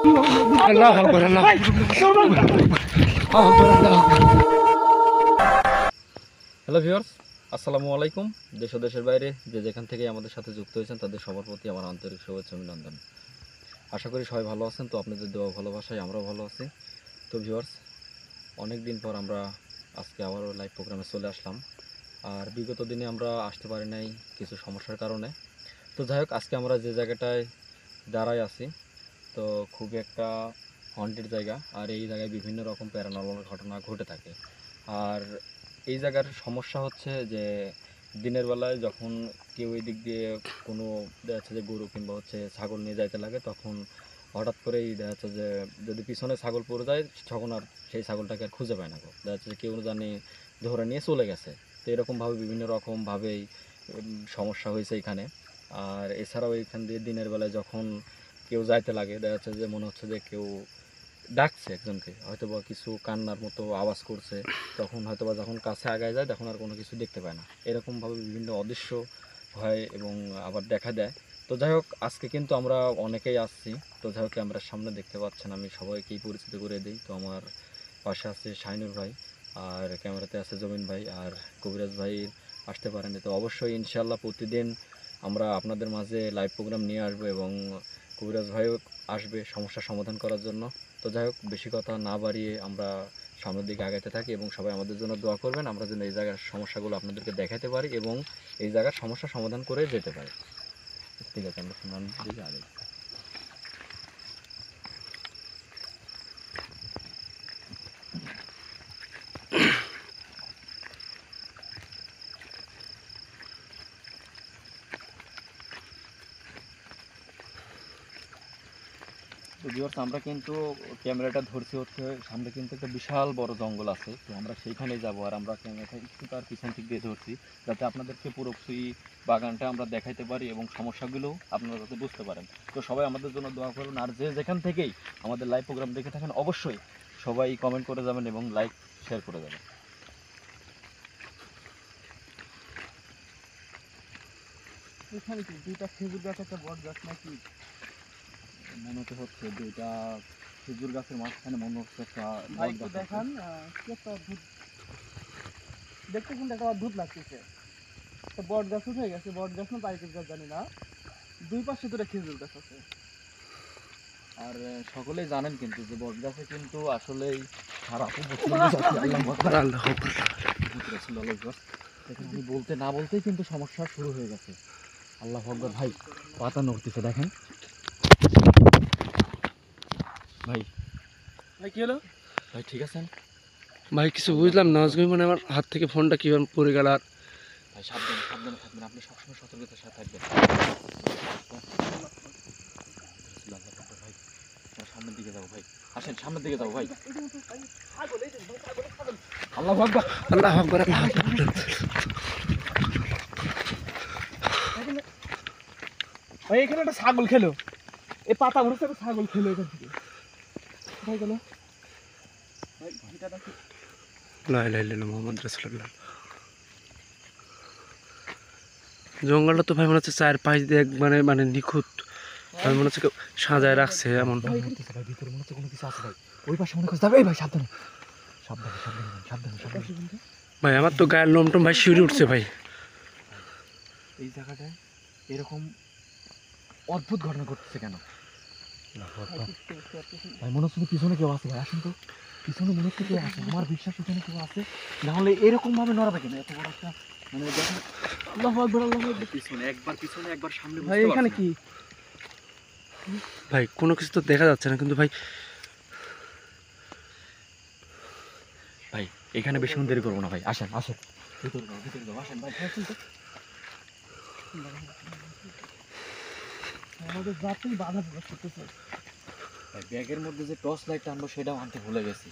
আল্লাহু আকবার, আল্লাহু আকবার। Hello viewers, আসসালামু আলাইকুম। দেশ ও দেশের বাইরে যে যেখান থেকে আমাদের সাথে যুক্ত হয়েছেন তাদের সবার প্রতি আমার আন্তরিক শুভেচ্ছা অভিনন্দন। আশা করি সবাই ভালো আছেন। তো আপনাদের দেওয়া ভালোবাসায় আমরাও ভালো আছি। তো ভিউয়ার্স, অনেক দিন পর আমরা আজকে আবারও লাইভ প্রোগ্রামে চলে আসলাম। আর বিগত দিনে আমরা আসতে পারি নাই কিছু সমস্যার কারণে। তো যাই হোক, আজকে আমরা যে জায়গাটায় দাঁড়ায় আছি, তো খুবই একটা হন্টেড জায়গা। আর এই জায়গায় বিভিন্ন রকম প্যারানর্মাল ঘটনা ঘটে থাকে। আর এই জায়গার সমস্যা হচ্ছে যে দিনের বেলায় যখন কেউ এই দিক দিয়ে কোনো দেখা যাচ্ছে যে গরু কিংবা হচ্ছে ছাগল নিয়ে যাইতে লাগে, তখন হঠাৎ করেই দেখা যাচ্ছে যে যদি পিছনে ছাগল পড়ে যায় তখন আর সেই ছাগলটাকে আর খুঁজে পায় না। দেখা যাচ্ছে যে কেউ জানি ধরে নিয়ে চলে গেছে। তো এরকমভাবে বিভিন্ন রকমভাবেই সমস্যা হয়েছে এখানে। আর এছাড়াও এখান দিয়ে দিনের বেলায় যখন কেউ যাইতে লাগে, দেখা যাচ্ছে যে মনে হচ্ছে যে কেউ ডাকছে একজনকে, হয়তো বা কিছু কান্নার মতো আওয়াজ করছে। তখন হয়তো বা যখন কাছে আগায় যায় তখন আর কোনো কিছু দেখতে পায় না। এরকমভাবে বিভিন্ন অদৃশ্য হয় এবং আবার দেখা দেয়। তো যাই হোক, আজকে কিন্তু আমরা অনেকেই আসছি। তো যাই হোক, ক্যামেরার সামনে দেখতে পাচ্ছেন আমি সবাইকেই পরিচিত করে দিই। তো আমার পাশে আছে শাহিনুর ভাই, আর ক্যামেরাতে আছে জমিন ভাই, আর কবিরাজ ভাই আসতে পারেনি। তো অবশ্যই ইনশাল্লাহ প্রতিদিন আমরা আপনাদের মাঝে লাইভ প্রোগ্রাম নিয়ে আসবো এবং কবিরাজ ভাইও আসবে সমস্যার সমাধান করার জন্য। তো যাই হোক, বেশি কথা না বাড়িয়ে আমরা সামনের দিকে আগাতে থাকি এবং সবাই আমাদের জন্য দোয়া করবেন, আমরা যেন এই জায়গার সমস্যাগুলো আপনাদেরকে দেখাতে পারি এবং এই জায়গার সমস্যা সমাধান করে যেতে পারি। ঠিক আছে, আমরা সামনের দিকে আগাই। তো ভিউয়ার্স, আমরা কিন্তু ক্যামেরাটা ধরছি হচ্ছে সামনে কিন্তু একটা বিশাল বড় জঙ্গল আছে। তো আমরা সেইখানেই যাবো। আর আমরা ক্যামেরাটা একটু তার পিছন দিক দিয়ে ধরছি যাতে আপনাদেরকে পুরোপুরি বাগানটা আমরা দেখাইতে পারি এবং সমস্যাগুলো আপনারা যাতে বুঝতে পারেন। তো সবাই আমাদের জন্য দোয়া করুন। আর যে যেখান থেকেই আমাদের লাইভ প্রোগ্রাম দেখে থাকেন অবশ্যই সবাই কমেন্ট করে যাবেন এবং লাইক শেয়ার করে যাবেন। এখানে কি দুইটা খেজুর গাছ একটা বট গাছ নাকি? মনে তো হচ্ছে দুইটা খেজুর গাছের মাঝখানে মনে হচ্ছে একটা ভাই বট একটু গাছ আছে। দেখান, কি একটা অদ্ভুত দেখতে, কিন্তু একটা অদ্ভুত লাগতেছে। একটা বট গাছ উঠে গেছে, বট গাছ না পাইকের গাছ জানি না, দুই পাশে দুটো খেজুর গাছ আছে। আর সকলেই জানেন কিন্তু যে বট গাছে কিন্তু আসলেই সারা আমি বলতে না বলতেই কিন্তু সমস্যা শুরু হয়ে গেছে। আল্লাহ আকবার। ভাই পাতা নড়তেছে দেখেন। ভাই ভাই কি হলো? ভাই ঠিক আছেন? ভাই কিছু বুঝলাম না আজকে, মানে আমার হাত থেকে ফোনটা কিভাবে পড়ে গেল। আর ভাই সাবধানে সাবধানে থাকবেন, আপনি সবসময় সতর্কতার সাথে থাকবেন। ভাই আমরা সামনের দিকে যাবো। ভাই আসেন, সামনের দিকে যাবো। ভাই আল্লাহ আকবার। আল্লাহ আকবার, আল্লাহ আকবার। ভাই এখানে একটা ছাগল খেলো, এই পাতা মনে হচ্ছে একটা ছাগল খেলো এখান থেকে। কোথায় গেল ভাই? এটা নাকি লা ইলাহা ইল্লাল্লাহ মুহাম্মদ রাসূলুল্লাহ। জঙ্গলটা তো ভাই মনে হচ্ছে চার পাঁচ দিয়ে মানে মানে নিখুঁত, ভাই মনে হচ্ছে কেউ সাজায় রাখছে এমন। ভাই ভিতরে মনে হচ্ছে কোনো কিছু আছে। ভাই ওই পাশে মনে করছে। এই ভাই সাবধানে সাবধানে সাবধানে সাবধানে সাবধানে। ভাই আমার তো গায়ের লোমটম ভাই শিউরে উঠছে ভাই। এই জায়গাটায় এরকম অদ্ভুত ঘটনা ঘটতেছে কেন? ভাই মনে হচ্ছে পিছনে কেউ আছে। ভাই আসেন তো, পিছনে মনে হচ্ছে কেউ আছে। আমার বিশ্বাস এখানে কেউ আছে, নাহলে এরকম ভাবে নড়াবে কেন? এত বড় একটা মানে দেখেন। আল্লাহু আকবার, আল্লাহু আকবার। পিছনে একবার সামনে। ভাই এখানে কি? ভাই কোনো কিছু তো দেখা যাচ্ছে না কিন্তু ভাই। ভাই এখানে বেশিক্ষণ দেরি করবো না। ভাই আসেন আসেন, ভিতরে যাও আসেন। ভাই আসেন তো। আমাদের যাত্রী বাধা প্রকাশ করতেছে। ভাই ব্যাগের মধ্যে যে টর্চ লাইটটা আনবো সেটাও আনতে ভুলে গেছি।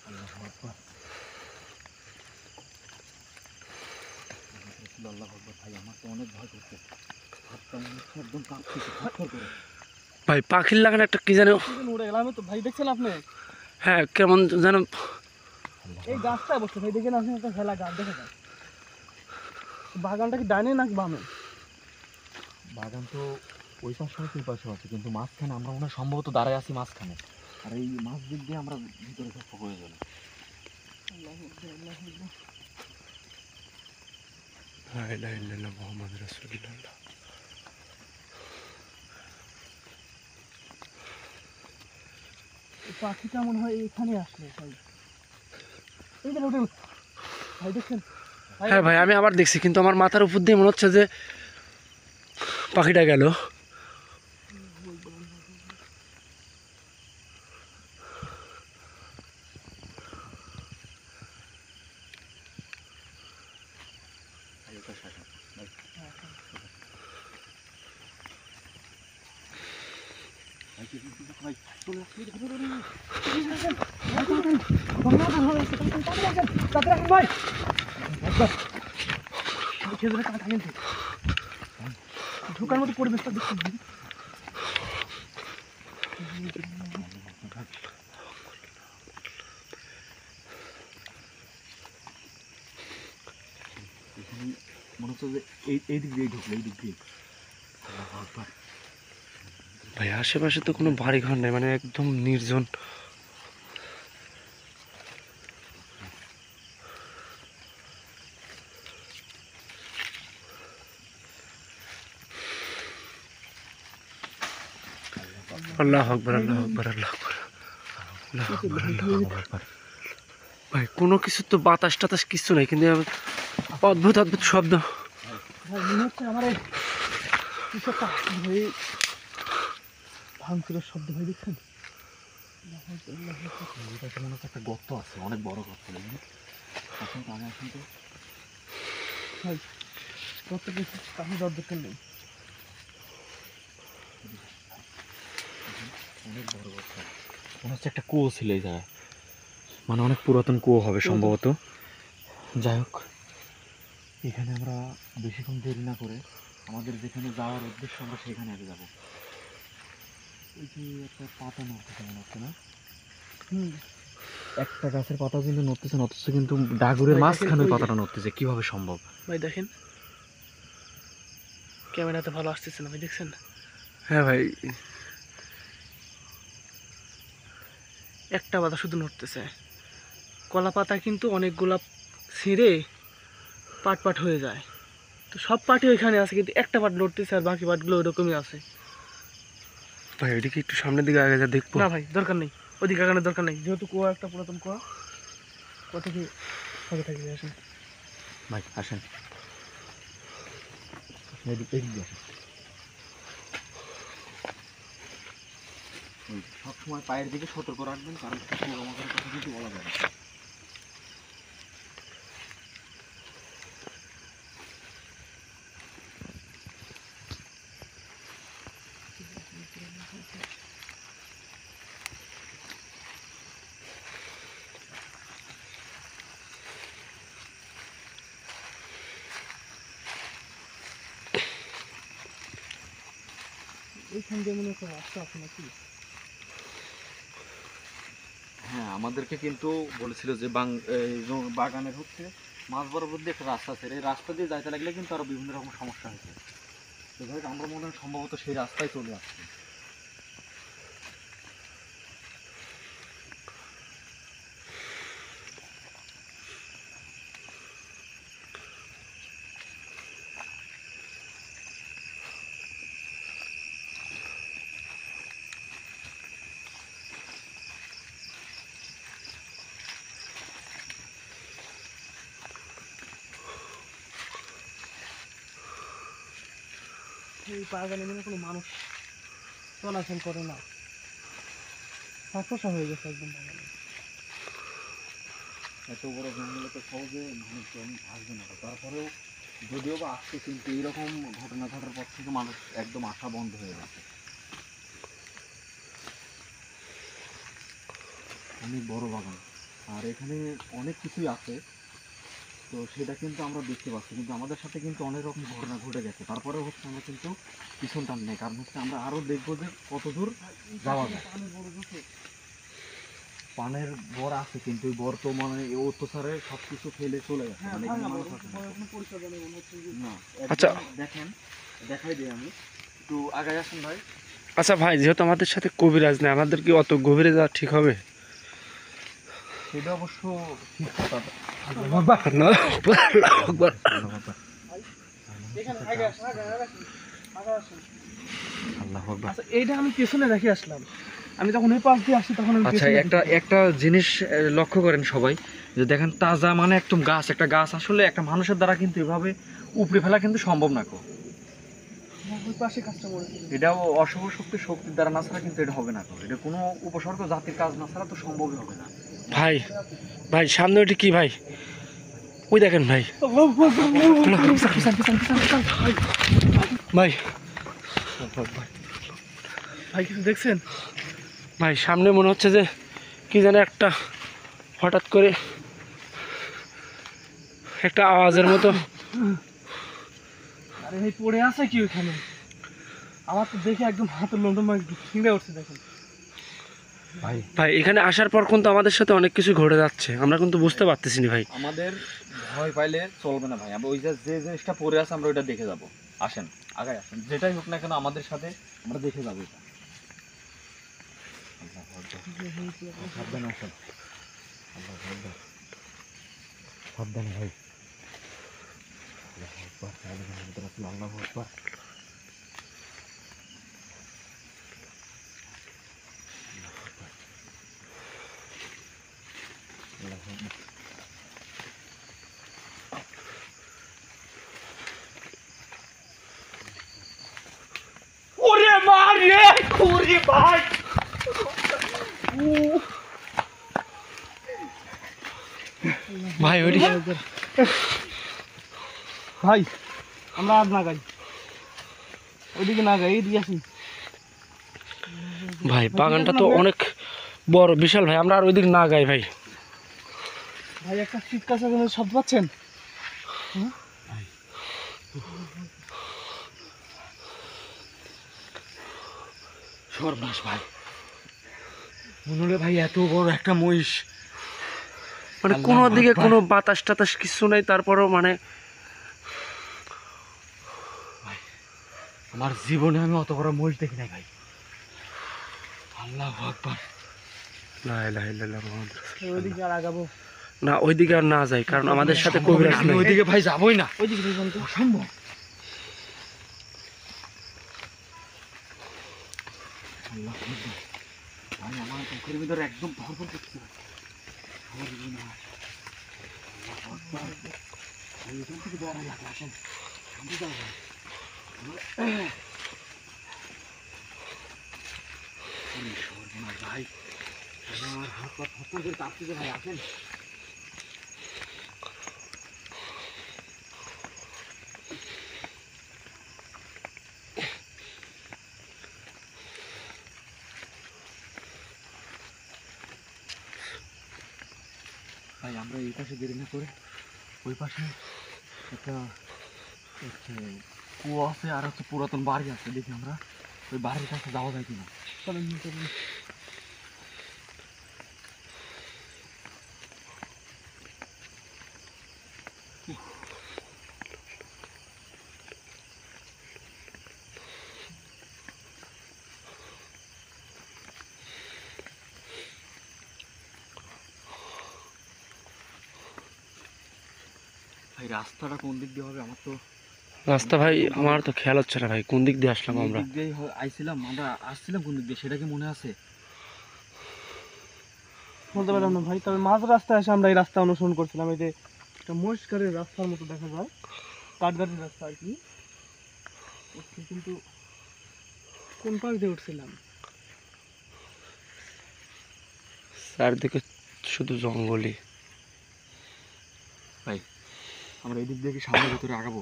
আল্লাহু আকবার, আল্লাহু আকবার। ভাই আমার তো অনেক ভয় করছে, হাতটা মনে হচ্ছে একদম কাঁপতেছে থরথর করে। ভাই পাখির লাগানো একটা কি জানো, উড়ে গেলাম তো ভাই, দেখছেন আপনি? হ্যাঁ কেমন যেন। এই গাছটা বসে ভাই, দেখেন আপনি, একটা হেলা গাছ দেখা যায়। বাগানটা কি ডানে নাকি বামে? বাগান তো ওই পাশে আছে ওই পাশে আছে, কিন্তু মাঝখানে আমরা মনে হয় সম্ভবত দাঁড়ায় আছি মাঝখানে, আর এই মাছ দিক দিয়ে আমরা ভিতরে থাকবো প্রয়োজনে। লা ইলাহা ইল্লাল্লাহ মুহাম্মাদুর রাসূলুল্লাহ। এই পাখিটা মনে হয় এখানে আসলো ভাই। এই যে হোটেল ভাই দেখছেন? হ্যাঁ ভাই, আমি আবার দেখছি, কিন্তু আমার মাথার উপর দিয়ে মনে হচ্ছে যে পাখিটা গেল। ঢোকার মতো পরিবেশটা দেখছি। মনে হচ্ছে যে এই দিক দিয়ে ঢুকলো, এই দিক দিয়ে। ভাই আশেপাশে তো কোনো বাড়ি ঘর নেই, মানে একদম নির্জন। আল্লাহু আকবার, আল্লাহু আকবার, আল্লাহু আকবার, আল্লাহু আকবার, আল্লাহু আকবার। ভাই কোনো কিছু তো বাতাস টাতাস কিছু নাই, কিন্তু অদ্ভুত অদ্ভুত শব্দ। ভাই মনে হচ্ছে আমার এই কিছু একটা ভাই ভাঙচুরের শব্দ ভাই দেখছেন? এটা মনে হচ্ছে একটা গর্ত আছে, অনেক বড় গর্ত। আসুন তো আগে আসুন তো ভাই কত কিছু কাছে দরকার নেই। অনেক বড় গর্ত, মনে হচ্ছে একটা কুয়ো ছিল এই জায়গায়, মানে অনেক পুরাতন কুয়ো হবে সম্ভবত। যাই হোক, এখানে আমরা বেশিক্ষণ দেরি না করে আমাদের যেখানে যাওয়ার উদ্দেশ্য আমরা সেখানে আগে যাবো। এই যে একটা পাতা নড়তেছে মনে হচ্ছে না? একটা গাছের পাতাও কিন্তু নড়তেছে না, অথচ কিন্তু ডাগুরের মাঝখানে পাতাটা নড়তেছে, কিভাবে সম্ভব? ভাই দেখেন, ক্যামেরাতে ভালো আসতেছে না ভাই, দেখছেন? হ্যাঁ ভাই, একটা পাতা শুধু নড়তেছে। কলা পাতা কিন্তু অনেকগুলা ছিঁড়ে পাট পাট হয়ে যায়, তো সব পাটই ওইখানে আছে, কিন্তু একটা পাট নড়তেছে আর বাকি পাটগুলো ওইরকমই আছে। ভাই এদিকে একটু সামনের দিকে আগে যা দেখবো। না ভাই দরকার নেই, ওদিকে আগানোর দরকার নেই, যেহেতু কুয়া একটা পুরাতন কুয়া, কুয়া থেকে আগে থাকি আসেন। ভাই আসেন, এদিক দিয়ে আসেন। সবসময় পায়ের দিকে সতর্ক রাখবেন, কারণ আমাদের কথা কিন্তু বলা যাবে না। এইখান দিয়ে মনে হচ্ছে রাস্তা আছে নাকি? হ্যাঁ, আমাদেরকে কিন্তু বলেছিল যে বাগানের হচ্ছে মাঝ বরাবর দিয়ে একটা রাস্তা আছে, এই রাস্তা দিয়ে যাইতে লাগলে কিন্তু আরো বিভিন্ন রকম সমস্যা হয়েছে। তো ভাই আমরা মনে হয় সম্ভবত সেই রাস্তায় চলে আসছি। এই বাগানে মনে কোনো মানুষ চলাচল করে না, ফাঁকা হয়ে গেছে একদম বাগানে। এত বড় জঙ্গলে তো সহজে মানুষজন আসবে না, তারপরেও যদিও বা আসছে, কিন্তু এইরকম ঘটনা ঘটার পর থেকে মানুষ একদম আসা বন্ধ হয়ে গেছে। অনেক বড় বাগান, আর এখানে অনেক কিছুই আছে, তো সেটা কিন্তু আমরা দেখতে পাচ্ছি, কিন্তু আমাদের সাথে কিন্তু অনেক রকম ঘটনা ঘটে গেছে। তারপরে হচ্ছে আমরা কিন্তু পিছন টান নেই, কারণ হচ্ছে আমরা আরো দেখবো যে কত দূর যাওয়া যায়। পানের বর আছে, কিন্তু ওই বর তো মানে অত্যাচারে সবকিছু ফেলে চলে গেছে, মানে এখানে মানুষ আছে না। না, আচ্ছা। দেখেন, দেখাই দিই আমি, একটু আগায় আসেন ভাই। আচ্ছা ভাই, যেহেতু আমাদের সাথে কবিরাজ নেই, আমাদের কি অত গভীরে যাওয়া ঠিক হবে? সেটা অবশ্য ঠিক কথা। আল্লাহু আকবার। এখানে আগে আসুন, আগে আসুন, আগে আসুন। আল্লাহু আকবার। আচ্ছা এইটা আমি পেছনে রেখে আসলাম, আমি যখন ওই পাশ দিয়ে আসি তখন আমি আচ্ছা, পেছনে একটা একটা জিনিস লক্ষ্য করেন সবাই, যে দেখেন তাজা মানে একদম গাছ, একটা গাছ আসলে একটা মানুষের দ্বারা কিন্তু এভাবে উপড়ে ফেলা কিন্তু সম্ভব না কো। ওই পাশে কাজটা করেছি। এটাও অশুভ শক্তির দ্বারা না ছাড়া কিন্তু এটা হবে না কো। এটা কোনো উপসর্গ জাতির কাজ না ছাড়া তো সম্ভবই হবে না। ভাই ভাই সামনে ওটি কি ভাই? ওই দেখেন ভাই, ভাই ভাই কিছু দেখছেন? ভাই সামনে মনে হচ্ছে যে কি জানে একটা হঠাৎ করে একটা আওয়াজের মতো। আরে ভাই পড়ে আছে কি ওখানে? আমার তো দেখে একদম হাতের লোমটা ছিঁড়ে উঠছে দেখেন। ভাই ভাই এখানে আসার পর কিন্তু আমাদের সাথে অনেক কিছু ঘটে যাচ্ছে, আমরা কিন্তু বুঝতে পারতেছি না ভাই। আমাদের ভয় পাইলে চলবে না ভাই, আমরা ওই যে জিনিসটা পড়ে আছে আমরা ওইটা দেখে যাব। আসেন, আগায় আসেন, যেটাই হোক না কেন আমাদের সাথে আমরা দেখে যাবো এটা। সাবধানে আসেন, সাবধানে ভাই। আল্লাহু আকবার। ওরে মারে ওরে ভাই, ভাই ওটি ভাই আমরা আর না গাই, ওইদিকে না গাই, এইদিকে আসি। ভাই বাগানটা তো অনেক বড় বিশাল ভাই, আমরা আর ওইদিক না গাই ভাই। ভাই একটা চিৎকার শব্দ পাচ্ছেন? সর্বনাশ ভাই, মনে হলো ভাই এত বড় একটা মহিষ। মানে আল্লাহু কোনো দিকে আকবার। কোনো বাতাস টাতাস কিছু নাই, তারপরও মানে আমার জীবনে আমি অত বড় মহিষ দেখি নাই ভাই। আল্লাহু আকবার। লা ইলাহা ইল্লাল্লাহ মুহাম্মাদুর রাসূলুল্লাহ। ওইদিকে আর আগাবো? না ওইদিকে আর না যাই, কারণ আমাদের সাথে সম্ভব কবিরাজ না, আমি নাই। ওইদিকে ভাই যাবই না, ওইদিকে যান তো। অসম্ভব। আল্লাহু আকবার। ভাই আমার চোখের ভিতরে একদম ভরপুর করতে ভাই। আমার জীবনে ভাই। আল্লাহু আকবার। ভাই এখান থেকে ডর লাগে, আসেন সামনে যাও ভাই। ওরে সর্বনাশ ভাই, আমার হাত পা থরথর করে কাঁপতেছে ভাই, আসেন। ভাই আমরা এই পাশে দেরি না করে ওই পাশে একটা হচ্ছে কুয়ো আছে আর হচ্ছে পুরাতন বাড়ি আছে, দেখি আমরা ওই বাড়ির কাছে যাওয়া যায় কিনা। চলেন, চলেন। ভাই রাস্তাটা কোন দিক দিয়ে হবে আমার তো রাস্তা ভাই আমার তো খেয়াল হচ্ছে না ভাই, কোন দিক দিয়ে আসলাম এই আমরা? দিক দিয়েই আইছিলাম, আমরা আসছিলাম কোন দিক দিয়ে সেটা কি মনে আছে? বলতে পারলাম না ভাই, তবে মাঝ রাস্তায় এসে আমরা এই রাস্তা অনুসরণ করছিলাম। এই যে একটা মহিষকারের রাস্তার মতো দেখা যায়, কাঠগাড়ির রাস্তা আর কি। কিন্তু কোন পাশ দিয়ে উঠছিলাম? চারদিকে শুধু জঙ্গলই। আমরা এই দিক দিয়ে কি সামনের ভিতরে আগাবো?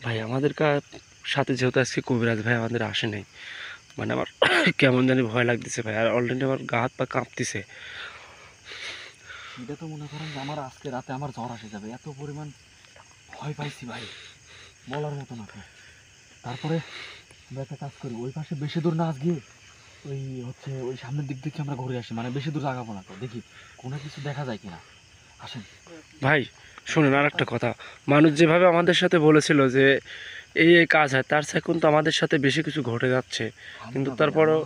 ভাই আমাদের সাথে যেহেতু আজকে কবিরাজ ভাই আমাদের আসে নাই, মানে আমার কেমন জানি ভয় লাগতেছে ভাই, আর অলরেডি আমার গা হাত পা কাঁপতেছে। এটা তো মনে করেন যে আমার আজকে রাতে আমার জ্বর আসে যাবে, এত পরিমাণ ভয় পাইছি ভাই বলার মতো না তো। তারপরে আমরা একটা কাজ করি, ওই পাশে বেশি দূর না গিয়ে ওই হচ্ছে ওই সামনের দিক থেকে আমরা ঘুরে আসি, মানে বেশি দূর আগাবো না তো, দেখি কোনো কিছু দেখা যায় কিনা। আসেন। ভাই শুনুন আর একটা কথা, মানুষ যেভাবে আমাদের সাথে বলেছিল যে এই কাজ হয়, তার চেয়ে কিন্তু আমাদের সাথে বেশি কিছু ঘটে যাচ্ছে। কিন্তু তারপরও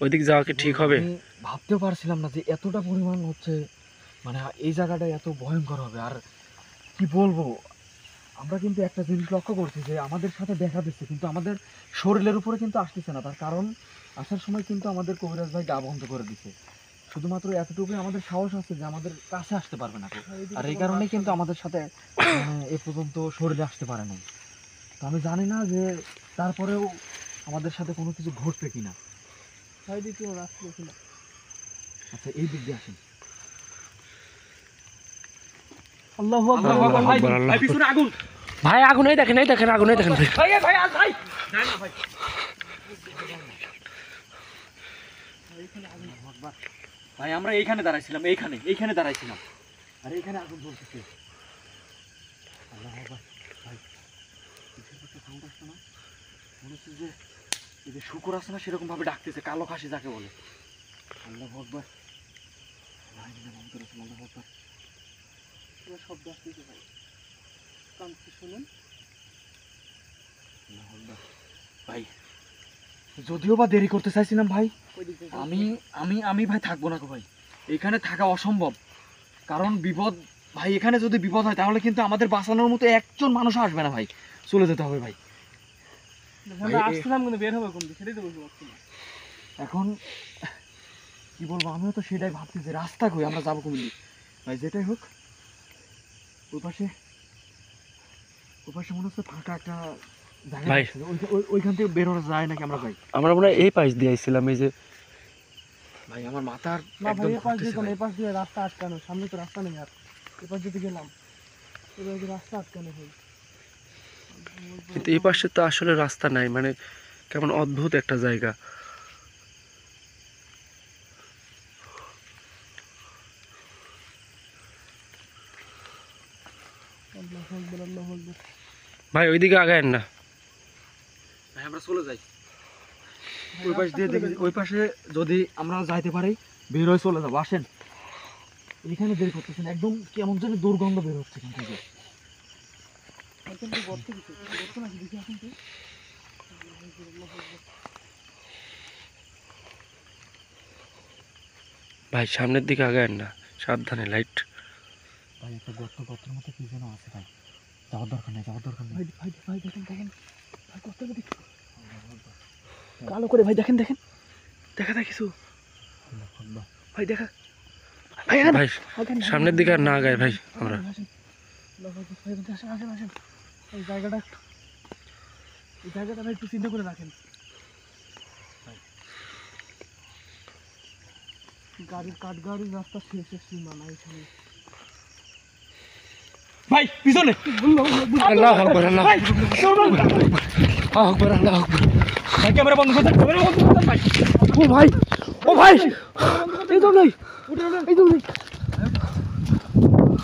ওইদিক যাওয়া কি ঠিক হবে? আমি ভাবতেও পারছিলাম না যে এতটা পরিমাণ হচ্ছে, মানে এই জায়গাটা এত ভয়ঙ্কর হবে। আর কি বলবো, আমরা কিন্তু একটা জিনিস লক্ষ্য করছি যে আমাদের সাথে দেখা দিচ্ছে, কিন্তু আমাদের শরীরের উপরে কিন্তু আসতেছে না। তার কারণ আসার সময় কিন্তু আমাদের কবিরাজ ভাই গা বন্ধ করে দিছে। শুধুমাত্র এতটুকুই আমাদের সাহস আছে যে আমাদের কাছে আসতে পারবে না কেউ। আর এই কারণেই কিন্তু আমাদের সাথে মানে এ পর্যন্ত শরীরে আসতে পারে নাই। তো আমি জানি না যে তারপরেও আমাদের সাথে কোনো কিছু ঘটবে কিনা। সাইডে কোনো রাস্তা দেখি না। আচ্ছা এই দিক দিয়ে আসেন। আল্লাহু আকবার। আল্লাহু আকবার, ভাই, আল্লাহু ভাই, আকবার। পিছনে আগুন। ভাই আগুন, এই দেখেন, এই দেখেন আগুন, এই দেখেন ভাই। ভাই, ভাই, ভাই। না না ভাই। ভাই আমরা এইখানে দাঁড়াইছিলাম, এইখানে দাঁড়াইছিলাম, আর এইখানে আগুন জ্বলতেছে। আল্লাহু আকবার। ভাই কিসের একটা সাউন্ড আসছে না? মনে হচ্ছে যে এই যে শুকর আছে না, সেরকম ভাবে ডাকতেছে, কালো খাসি যাকে বলে। আল্লাহু আকবার। লা ইলাহা ইল্লাল্লাহ, আল্লাহু আকবার। পুরো শব্দ আসতেছে ভাই। কানতে শুনুন। আল্লাহু আকবার। ভাই যদিও বা দেরি করতে চাইছিলাম ভাই, ওই দিক থেকে। আমি ভাই থাকবো না গো ভাই, এখানে থাকা অসম্ভব। কারণ বিপদ ভাই, এখানে যদি বিপদ হয় তাহলে কিন্তু আমাদের বাঁচানোর মতো একজন মানুষ আসবে না ভাই, চলে যেতে হবে ভাই। আমরা আসছিলাম কিন্তু বের হবে কোন দিকে সেটাই তো বুঝতে পারছি না। এখন কি বলবো, আমিও তো সেটাই ভাবছি যে রাস্তা কই, আমরা যাবো কোন দিক। ভাই যেটাই হোক, ওই পাশে মনে হচ্ছে ফাঁকা একটা জায়গা ভাই। আছে, ওইখান থেকে বের হওয়া যায় নাকি আমরা ভাই? আমরা মনে হয় এই পাশ দিয়ে আইছিলাম, এই যে ভাই আমার মাথার না ভাই, একদম এ পাশ দিয়ে ঘুরতেছে কোন, ভাই। এ পাশ দিয়ে রাস্তা আটকানো, সামনে তো রাস্তা নেই আর। এ পাশ দিয়ে গেলাম, এবার যে রাস্তা আটকানো ভাই। কিন্তু এই পাশে তো আসলে রাস্তা নাই, মানে কেমন অদ্ভুত একটা জায়গা। আল্লাহু আকবার, আল্লাহু আকবার। ভাই ওইদিকে আগায়েন না। ভাই আমরা চলে যাই ওই পাশ দিয়ে, দেখি ওই পাশে যদি আমরা যাইতে পারি বের হয়ে চলে যাবো। আসেন, এখানে বের করতেছেন, একদম কেমন যেন দুর্গন্ধ বের হচ্ছে এখান থেকে। এখন তো গর্ত কিছু, গর্ত নাকি দেখি এখন তো। ভাই সামনের দিকে আগায়েন না, সাবধানে, লাইট। ভাই একটা গর্তের মধ্যে কি যেন আছে ভাই, যাওয়ার দরকার নেই। ভাই ভাই ভাই দেখেন দেখেন, ভাই গর্তের মধ্যে কিছু কালো করে, ভাই দেখেন দেখেন, দেখা যায় কিছু ভাই, দেখা ভাই। ভাই সামনের দিকে আর না আগায় ভাই আমরা। আসেন, আসেন আসেন আসেন। এই জায়গাটা ভাই একটু চিন্তা করে রাখেন। গাড়ির রাস্তা শেষের সীমানা এখানে। ভাই পিছনে। আল্লাহু আকবার, আল্লাহু আকবার, আল্লাহু আকবার। ভাই ক্যামেরা বন্ধ করতে, ক্যামেরা বন্ধ করতে ভাই। ও ভাই, ও ভাই, এই তো নাই, এই তো নাই।